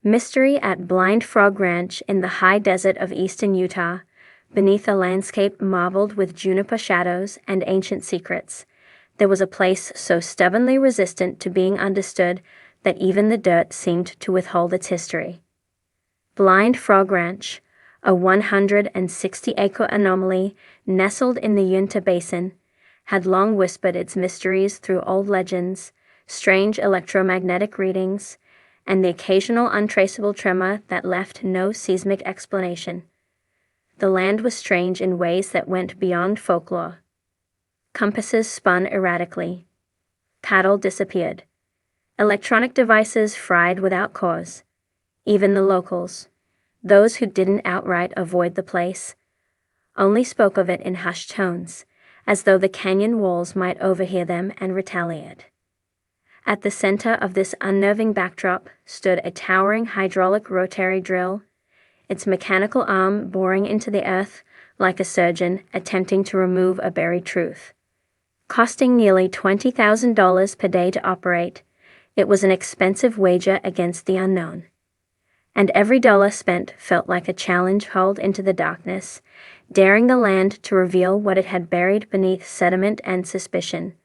Mystery at Blind Frog Ranch in the high desert of eastern Utah, beneath a landscape marbled with juniper shadows and ancient secrets. There was a place so stubbornly resistant to being understood that even the dirt seemed to withhold its history. Blind Frog Ranch, a 160-acre anomaly nestled in the Uinta Basin, had long whispered its mysteries through old legends, strange electromagnetic readings, and the occasional untraceable tremor that left no seismic explanation. The land was strange in ways that went beyond folklore. Compasses spun erratically. Cattle disappeared. Electronic devices fried without cause. Even the locals, those who didn't outright avoid the place, only spoke of it in hushed tones, as though the canyon walls might overhear them and retaliate. At the center of this unnerving backdrop stood a towering hydraulic rotary drill, its mechanical arm boring into the earth like a surgeon attempting to remove a buried truth. Costing nearly $20,000 per day to operate, it was an expensive wager against the unknown. And every dollar spent felt like a challenge hurled into the darkness, daring the land to reveal what it had buried beneath sediment and suspicion.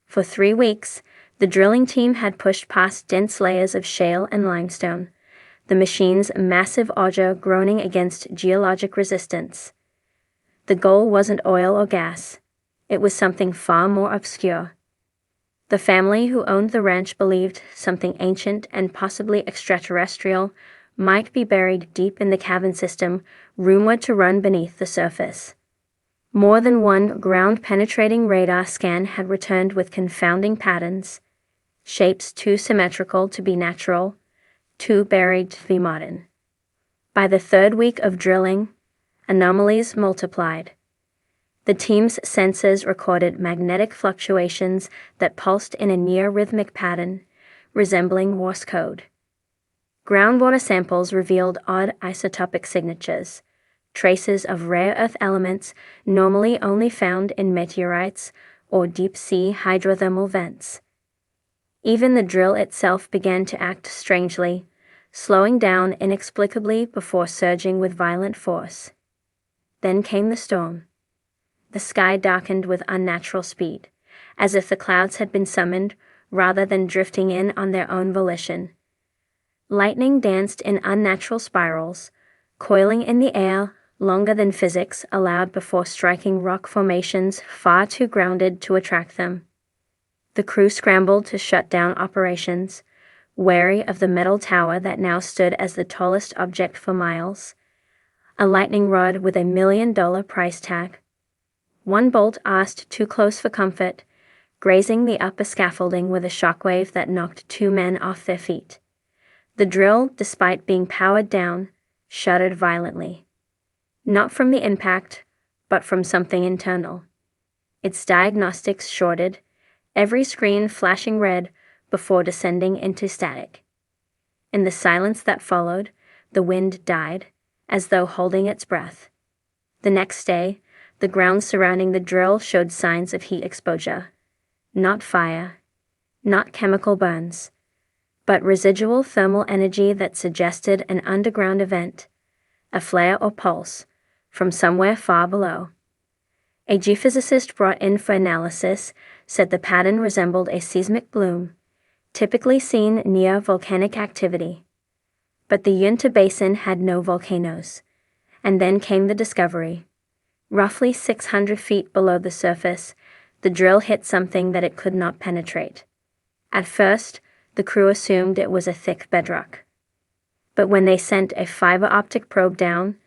For 3 weeks, the drilling team had pushed past dense layers of shale and limestone, the machine's massive auger groaning against geologic resistance. The goal wasn't oil or gas. It was something far more obscure. The family who owned the ranch believed something ancient and possibly extraterrestrial might be buried deep in the cavern system, rumored to run beneath the surface. More than one ground-penetrating radar scan had returned with confounding patterns, shapes too symmetrical to be natural, too buried to be modern. By the 3rd week of drilling, anomalies multiplied. The team's sensors recorded magnetic fluctuations that pulsed in a near-rhythmic pattern, resembling Morse code. Groundwater samples revealed odd isotopic signatures, traces of rare earth elements normally only found in meteorites or deep-sea hydrothermal vents. Even the drill itself began to act strangely, slowing down inexplicably before surging with violent force. Then came the storm. The sky darkened with unnatural speed, as if the clouds had been summoned rather than drifting in on their own volition. Lightning danced in unnatural spirals, coiling in the air longer than physics allowed before striking rock formations far too grounded to attract them. The crew scrambled to shut down operations, wary of the metal tower that now stood as the tallest object for miles, a lightning rod with $1 million price tag. One bolt arced too close for comfort, grazing the upper scaffolding with a shockwave that knocked 2 men off their feet. The drill, despite being powered down, shuddered violently. Not from the impact, but from something internal. Its diagnostics shorted, every screen flashing red before descending into static. In the silence that followed, the wind died, as though holding its breath. The next day, the ground surrounding the drill showed signs of heat exposure. Not fire, not chemical burns, but residual thermal energy that suggested an underground event, a flare or pulse, from somewhere far below. A geophysicist brought in for analysis said the pattern resembled a seismic bloom, typically seen near volcanic activity. But the Uinta Basin had no volcanoes. And then came the discovery. Roughly 600 feet below the surface, the drill hit something that it could not penetrate. At first, the crew assumed it was a thick bedrock. But when they sent a fiber optic probe down,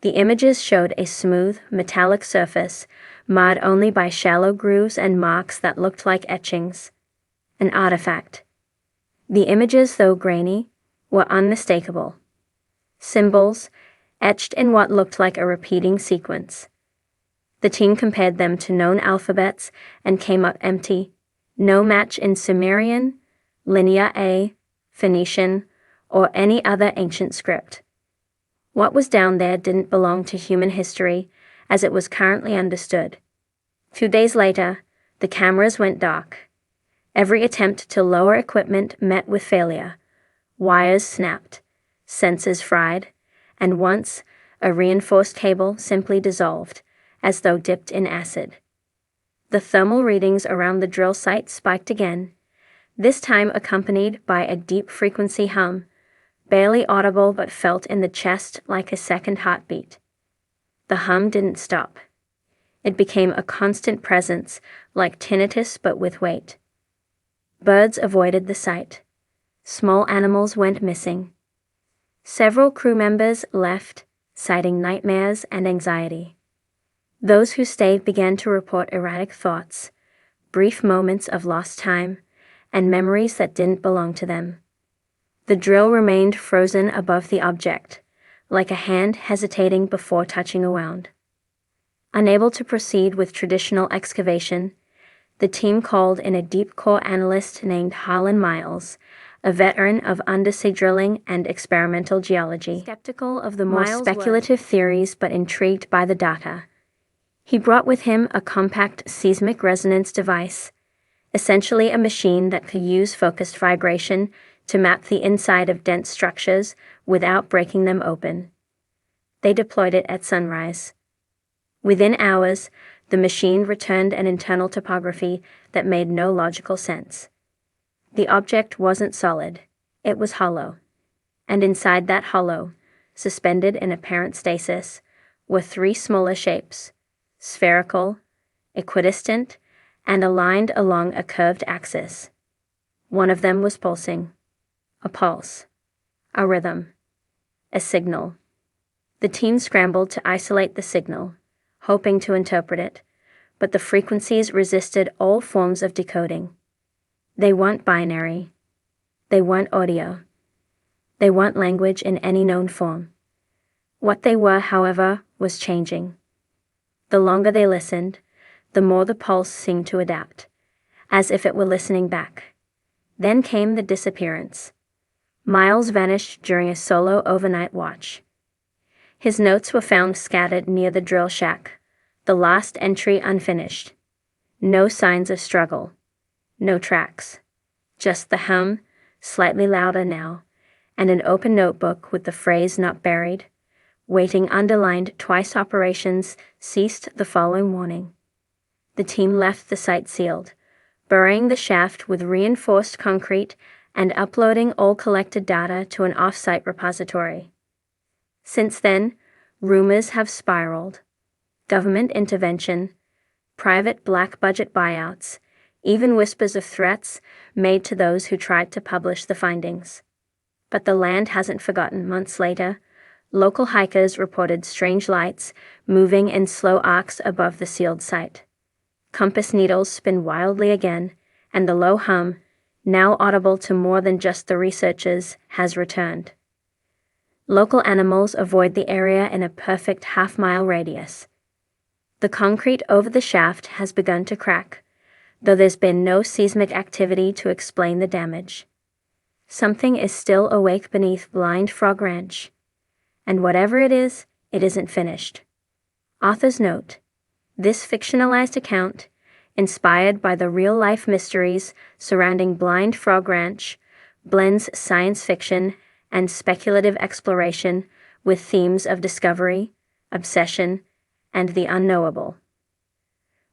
the images showed a smooth, metallic surface, marred only by shallow grooves and marks that looked like etchings. An artifact. The images, though grainy, were unmistakable. Symbols, etched in what looked like a repeating sequence. The team compared them to known alphabets and came up empty. No match in Sumerian, Linear A, Phoenician, or any other ancient script. What was down there didn't belong to human history as it was currently understood. 2 days later, the cameras went dark. Every attempt to lower equipment met with failure. Wires snapped. sensors fried, and once, a reinforced cable simply dissolved, as though dipped in acid. The thermal readings around the drill site spiked again, this time accompanied by a deep frequency hum, barely audible but felt in the chest like a second heartbeat. The hum didn't stop. It became a constant presence, like tinnitus but with weight. Birds avoided the site. Small animals went missing. Several crew members left, citing nightmares and anxiety. Those who stayed began to report erratic thoughts, brief moments of lost time, and memories that didn't belong to them. The drill remained frozen above the object, like a hand hesitating before touching a wound. Unable to proceed with traditional excavation, the team called in a deep core analyst named Harlan Miles, a veteran of undersea drilling and experimental geology. Skeptical of the more speculative theories but intrigued by the data, he brought with him a compact seismic resonance device, essentially a machine that could use focused vibration to map the inside of dense structures without breaking them open. They deployed it at sunrise. Within hours, the machine returned an internal topography that made no logical sense. The object wasn't solid, it was hollow. And inside that hollow, suspended in apparent stasis, were three smaller shapes: spherical, equidistant, and aligned along a curved axis. One of them was pulsing. A pulse. A rhythm. A signal. The team scrambled to isolate the signal, hoping to interpret it, but the frequencies resisted all forms of decoding. They weren't binary. They weren't audio. They weren't language in any known form. What they were, however, was changing. The longer they listened, the more the pulse seemed to adapt, as if it were listening back. Then came the disappearance. Miles vanished during a solo overnight watch. His notes were found scattered near the drill shack, the last entry unfinished. No signs of struggle. No tracks. Just the hum, slightly louder now, and an open notebook with the phrase "not buried," waiting underlined twice. Operations ceased the following morning. The team left the site sealed, burying the shaft with reinforced concrete and uploading all collected data to an off-site repository. Since then, rumors have spiraled. Government intervention, private black budget buyouts, even whispers of threats made to those who tried to publish the findings. But the land hasn't forgotten. Months later, local hikers reported strange lights moving in slow arcs above the sealed site. Compass needles spin wildly again, and the low hum, now audible to more than just the researchers, has returned. Local animals avoid the area in a perfect half-mile radius. The concrete over the shaft has begun to crack, though there's been no seismic activity to explain the damage. Something is still awake beneath Blind Frog Ranch. And whatever it isn't finished. Author's note: this fictionalized account, inspired by the real-life mysteries surrounding Blind Frog Ranch, blends science fiction and speculative exploration with themes of discovery, obsession, and the unknowable.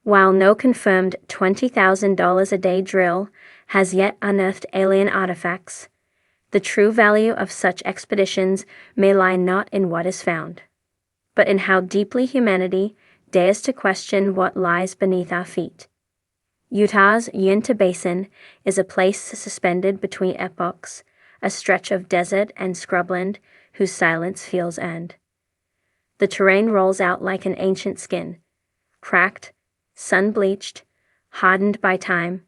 While no confirmed $20,000 a day drill has yet unearthed alien artifacts, the true value of such expeditions may lie not in what is found, but in how deeply humanity dares to question what lies beneath our feet. Utah's Uinta Basin is a place suspended between epochs, a stretch of desert and scrubland whose silence feels earned. The terrain rolls out like an ancient skin, cracked, sun-bleached, hardened by time,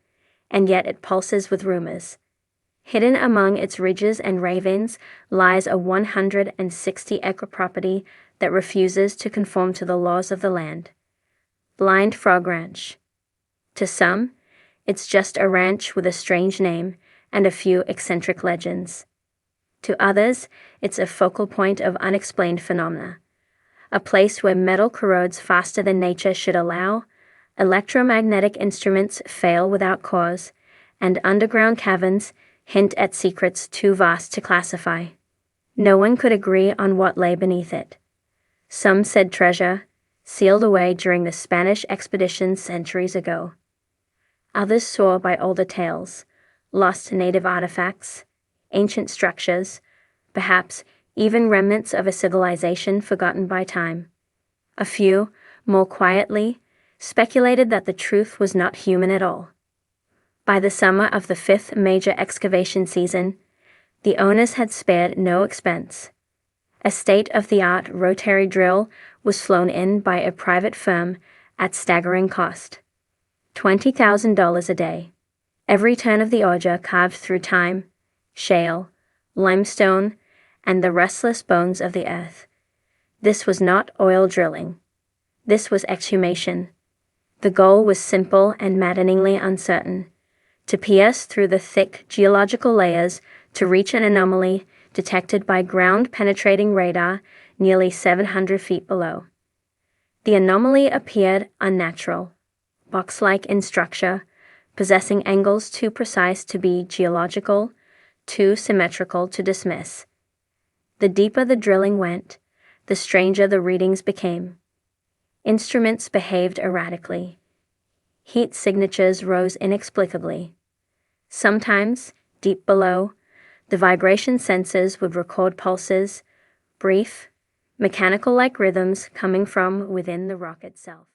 and yet it pulses with rumors. Hidden among its ridges and ravines lies a 160-acre property that refuses to conform to the laws of the land. Blind Frog Ranch. To some, it's just a ranch with a strange name and a few eccentric legends. To others, it's a focal point of unexplained phenomena, a place where metal corrodes faster than nature should allow, electromagnetic instruments fail without cause, and underground caverns hint at secrets too vast to classify. No one could agree on what lay beneath it. Some said treasure, sealed away during the Spanish expeditions centuries ago. Others swore by older tales, lost native artifacts, ancient structures, perhaps even remnants of a civilization forgotten by time. A few, more quietly, speculated that the truth was not human at all. By the summer of the fifth major excavation season, the owners had spared no expense. A state-of-the-art rotary drill was flown in by a private firm at staggering cost. $20,000 a day. Every turn of the auger carved through time, shale, limestone, and the restless bones of the earth. This was not oil drilling. This was exhumation. The goal was simple and maddeningly uncertain: to pierce through the thick geological layers to reach an anomaly detected by ground-penetrating radar nearly 700 feet below. The anomaly appeared unnatural, box-like in structure, possessing angles too precise to be geological, too symmetrical to dismiss. The deeper the drilling went, the stranger the readings became. Instruments behaved erratically. Heat signatures rose inexplicably. Sometimes, deep below, the vibration sensors would record pulses, brief, mechanical-like rhythms coming from within the rock itself.